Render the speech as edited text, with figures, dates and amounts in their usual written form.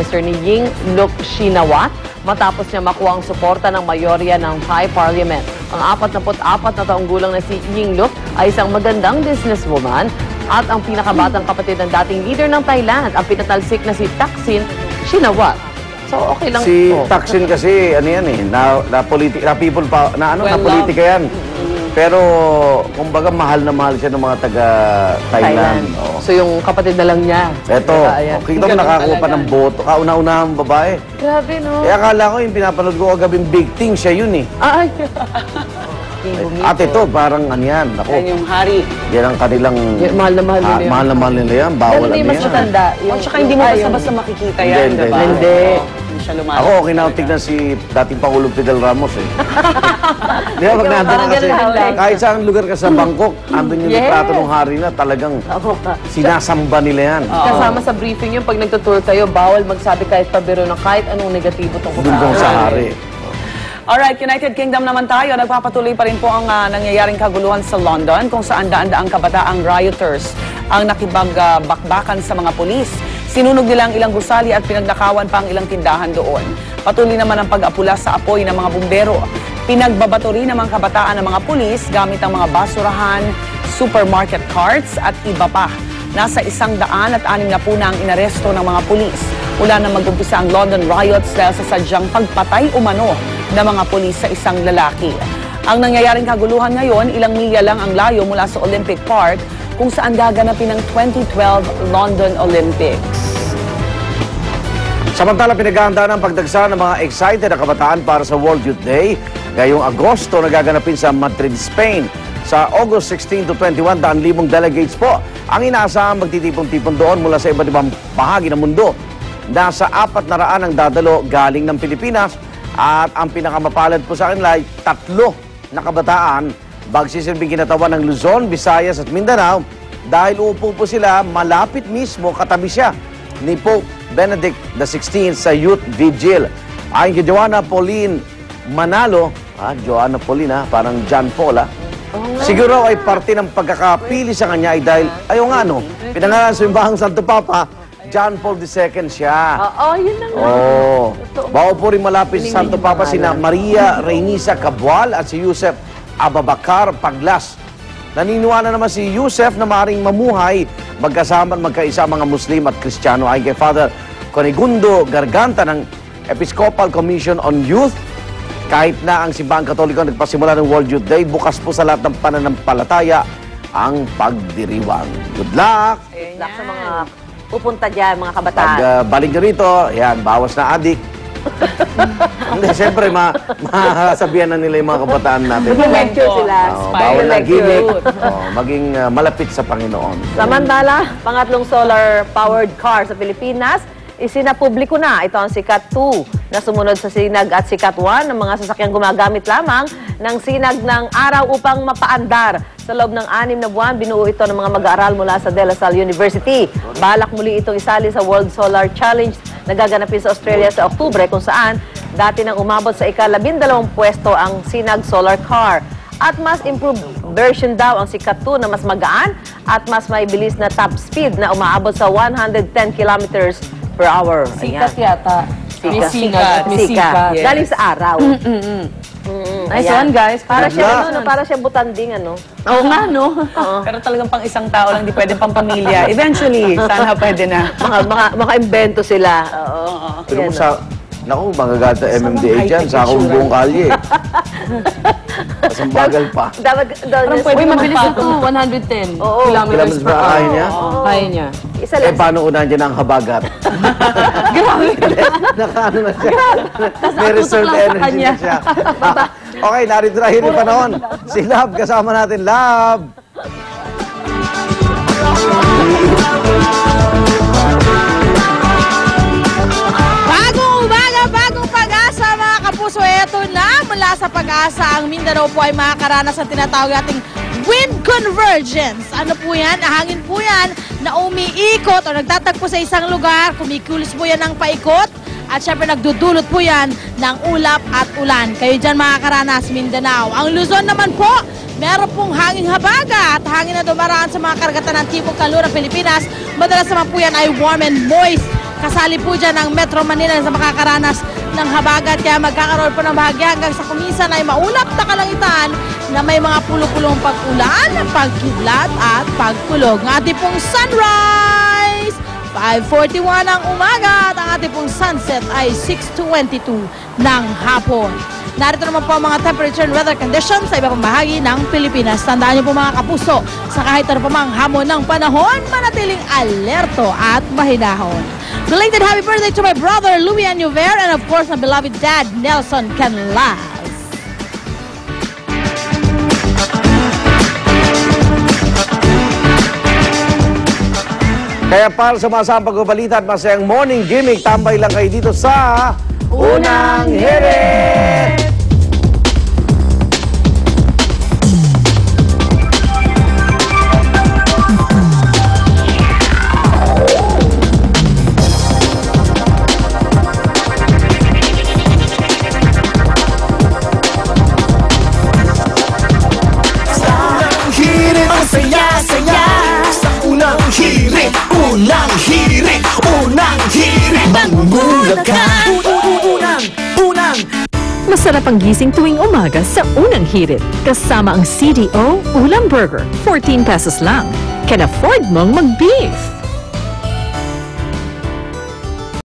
predecessor ni Yingluck Shinawatra matapos niya makuha ang suporta ng mayorya ng Thai Parliament. Ang 44 na taong gulang na si Yingluck ay isang magandang businesswoman at ang pinakabatang kapatid ng dating leader ng Thailand, ang pinatalsik na si Thaksin Shinawatra. So, okay lang. Si Thaksin kasi, ano yan eh, na people pa, na politika yan. Pero, kumbaga, mahal na mahal siya ng mga taga-Thailand. Oh. So, yung kapatid na lang niya. Eto, kita mo nakakuha pa ng boto. Kauna-unahang babae. Grabe, no? Eh, akala ko yung pinapanood ko kagabing Big Thing, siya yun eh. Ay! At ito, parang ano yan. Ako, Yan yung hari. yan ang kanilang... Mahal na mahal nila yan. Mahal na mahal nila yan. Bawal Pero ano hindi mas yan. matanda. O, tsaka hindi mo basta-basta makikita yan, Hindi, diba? hindi. Hindi siya lumalaki. Ako, okay na tignan si dating Pangulong Fidel Ramos eh. Di ba, pag nandun Parang kasi, ganun lang. kahit saan lugar ka sa Bangkok, andun yung litrato ng hari na talagang sinasamba nila yan. Kasama sa briefing yung pag nagtutour kayo, bawal magsabi kahit pabiro ng kahit anong negatibo tungkol Doon sa hari. Alright, United Kingdom naman tayo. Nagpapatuloy pa rin po ang nangyayaring kaguluhan sa London kung saan daan-daang kabataang rioters ang nakibagbakbakan sa mga pulis. Sinunog nila ang ilang gusali at pinagnakawan pa ang ilang tindahan doon. Patuloy naman ang pag-apula sa apoy ng mga bumbero. Pinagbabato rin ng mga kabataan ng mga pulis gamit ang mga basurahan, supermarket carts at iba pa. Nasa 160 na po na ang inaresto ng mga pulis. Mula na mag-umpisa ang London riots dahil sa sadyang pagpatay umano ng mga pulis sa isang lalaki. Ang nangyayaring kaguluhan ngayon, ilang milya lang ang layo mula sa Olympic Park kung saan gaganapin ang 2012 London Olympics. Samantala, pinaghahandaan ang pagdagsa ng mga excited na kabataan para sa World Youth Day. Ngayong Agosto, nagaganapin sa Madrid, Spain. Sa August 16 to 21, 100,000 delegates po ang inaasahang magtitipon-tipon doon mula sa iba't ibang bahagi ng mundo. Nasa 400 ang dadalo galing ng Pilipinas at ang pinakamapalad po sa kanila ay 3 na kabataan magsisilbing kinatawan ng Luzon, Visayas at Mindanao dahil uupo po sila malapit mismo katabi siya ni Pope Benedict XVI sa Youth Vigil. Ayon kay Joanna Pauline Manalo, Joanna Pauline parang John Paul siguro ay parte ng pagkakapili sa kanya ay dahil, pinangalan sa Simbahang Santo Papa, John Paul II siya. Yun na nga. Bago po rin malapit sa Santo Papa sina Maria Reynisa Cabual at si Yusef Ababacar Paglas. Naniniwala naman si Yusef na maaaring mamuhay magkasama at magkaisa mga Muslim at Kristiyano. Ayon kay Father Conigundo Garganta ng Episcopal Commission on Youth, kahit na ang Simbahang Katoliko nagpasimula ng World Youth Day, bukas po sa lahat ng pananampalataya ang pagdiriwang. Good luck! Good luck sa mga pupunta dyan, mga kabataan. Pag balik nyo rito, yan, bawas na adik. Hindi, siyempre, masabihan na nila yung mga kabataan natin. Mag-lecture sila. Bawal na gimmick. Maging malapit sa Panginoon. Samantala, pangatlong solar-powered car sa Pilipinas, isinapubliko na. Ito ang Sikat 2 na sumunod sa Sinag at Sikat 1 ng mga sasakyang gumagamit lamang ng sinag ng araw upang mapaandar. Sa loob ng 6 na buwan, binuo ito ng mga mag-aaral mula sa De La Salle University. Balak muli itong isali sa World Solar Challenge na gaganapin sa Australia sa Oktubre kung saan dati nang umabot sa ika-12 pwesto ang Sinag Solar Car. At mas improved version daw ang Sikat 2 na mas magaan at mas may bilis na top speed na umaabot sa 110 kilometers per hour. Sikat yata. May sikat. May sikat. Yes. Galing sa araw. Nice one, guys. Para siya, para siya butanding, Oo nga, no? Pero talagang pang isang tao lang, di pwede pang pamilya. Eventually, sana pwede na. Mga invento sila. Oo. Pero kung sa... Naku, magagata MMDA dyan, sa akong buong kalye. Kasang bagal pa. Dapat Uy, mabilis ito. 110 kilometers per hour. Kaya niya? Kaya niya. isa lang. Paano unahan dyan ang habagat? Grabe. Nakaano na siya. May reserve energy na siya. Okay, narito na yung panahon. Si Love, kasama natin. Love! So eto na, mula sa Pag-asa, ang Mindanao po ay makakaranas ng tinatawag nating wind convergence. Ano po yan? Hangin po yan na umiikot o nagtatagpo sa isang lugar, kumikilos po yan ng paikot, at syempre nagdudulot po yan ng ulap at ulan. Kayo dyan makakaranas, Mindanao. Ang Luzon naman po, meron pong hanging habaga at hangin na dumaraan sa mga karagatan ng Timog Kanluran, Pilipinas. Madalas naman po yan ay warm and moist kasali po dyan ang Metro Manila sa makakaranas ng habagat. Kaya magkakaroon po ng bahagya hanggang sa kumisan ay maulap na kalangitan na may mga pulo-pulong pag-ulan, pagkidlat at pagkulog. Ang ating pong sunrise, 5:41 ng umaga at ang ating pong sunset ay 6:22 ng hapon. Narito naman po ang mga temperature and weather conditions sa iba pang bahagi ng Pilipinas. Tandaan niyo po mga kapuso, sa kahit ano pa mang hamon ng panahon, manatiling alerto at mahinahon. Belated happy birthday to my brother Louis Anuver and of course my beloved dad Nelson Canlas. Kaya para sa mga samang pagbabalita at masayang morning gimmick, tambay lang kayo dito sa Unang Hirit! Unang hirit, magbulag ka. Unang. Masarap ang gising tuwing umaga sa Unang Hirit. Kasama ang CDO Ulam Burger, 14 pesos lang. Can afford mong mag-beef.